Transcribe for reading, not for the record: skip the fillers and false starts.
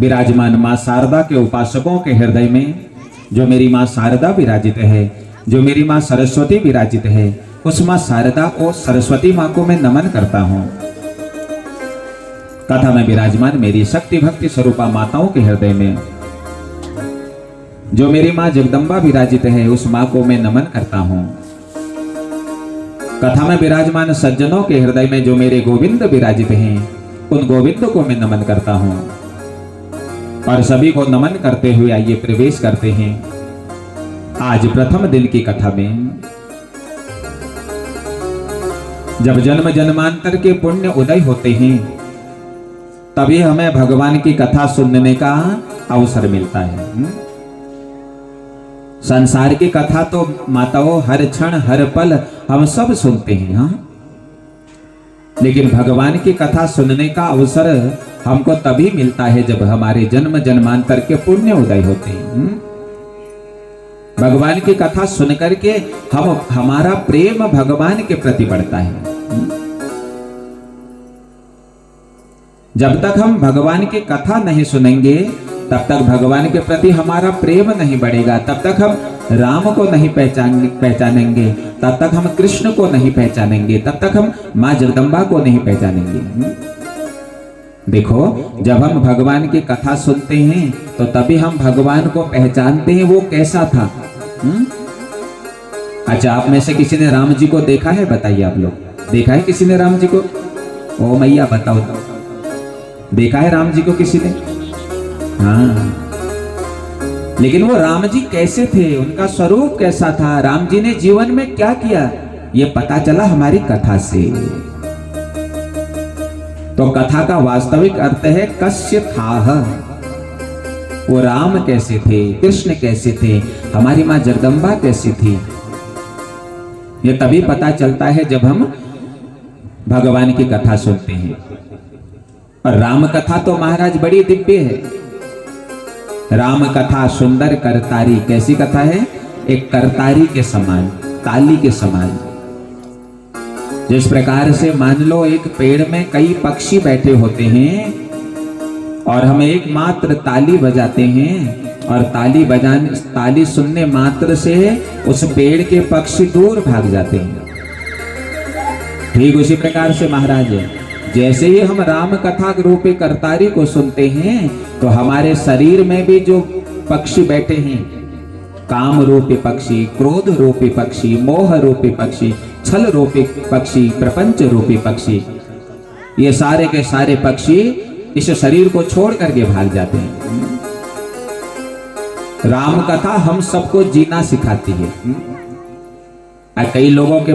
विराजमान माँ शारदा के उपासकों के हृदय में जो मेरी माँ शारदा विराजित है, जो मेरी माँ सरस्वती विराजित है, उस माँ शारदा को, सरस्वती माँ को मैं नमन करता हूँ। कथा में विराजमान मेरी शक्ति भक्ति स्वरूपा माताओं के हृदय में जो मेरी माँ जगदम्बा विराजित है, उस माँ को मैं नमन करता हूँ। कथा में विराजमान सज्जनों के हृदय में जो मेरे गोविंद विराजित हैं, उन गोविंद को मैं नमन करता हूँ। और सभी को नमन करते हुए आइए प्रवेश करते हैं आज प्रथम दिन की कथा में। जब जन्म जन्मांतर के पुण्य उदय होते हैं, तभी हमें भगवान की कथा सुनने का अवसर मिलता है। संसार की कथा तो माताओं हर क्षण हर पल हम सब सुनते हैं, हाँ, लेकिन भगवान की कथा सुनने का अवसर हमको तभी मिलता है जब हमारे जन्म जन्मांतर के पुण्य उदय होते हैं। भगवान की कथा सुन करके हमारा प्रेम भगवान के प्रति बढ़ता है। जब तक हम भगवान की कथा नहीं सुनेंगे, तब तक भगवान के प्रति हमारा प्रेम नहीं बढ़ेगा, तब तक हम राम को नहीं पहचानेंगे, तब तक हम कृष्ण को नहीं पहचानेंगे, तब तक हम माँ जगदम्बा को नहीं पहचानेंगे। देखो, जब हम भगवान की कथा सुनते हैं तो तभी हम भगवान को पहचानते हैं वो कैसा था। अच्छा, आप में से किसी ने राम जी को देखा है? बताइए, आप लोग देखा है किसी ने राम जी को? ओ मैया बताओ, देखा है राम जी को किसी ने? हाँ, लेकिन वो राम जी कैसे थे, उनका स्वरूप कैसा था, राम जी ने जीवन में क्या किया, ये पता चला हमारी कथा से। तो कथा का वास्तविक अर्थ है कस्य थाह। वो राम कैसे थे, कृष्ण कैसे थे, हमारी मां जगदम्बा कैसी थी, ये तभी पता चलता है जब हम भगवान की कथा सुनते हैं। और राम कथा तो महाराज बड़ी दिव्य है। राम कथा सुंदर करतारी, कैसी कथा है? एक करतारी के समान, ताली के समान। जिस प्रकार से मान लो एक पेड़ में कई पक्षी बैठे होते हैं और हम एकमात्र ताली बजाते हैं, और ताली सुनने मात्र से उस पेड़ के पक्षी दूर भाग जाते हैं। ठीक उसी प्रकार से महाराज, जैसे ही हम राम कथा रूपी करतारी को सुनते हैं तो हमारे शरीर में भी जो पक्षी बैठे हैं, काम रूपी पक्षी, क्रोध रूपी पक्षी, मोह रूपी पक्षी, छल रूपी पक्षी, प्रपंच रूपी पक्षी, ये सारे के सारे पक्षी इस शरीर को छोड़ करके भाग जाते हैं। राम कथा हम सबको जीना सिखाती है। कई लोगों के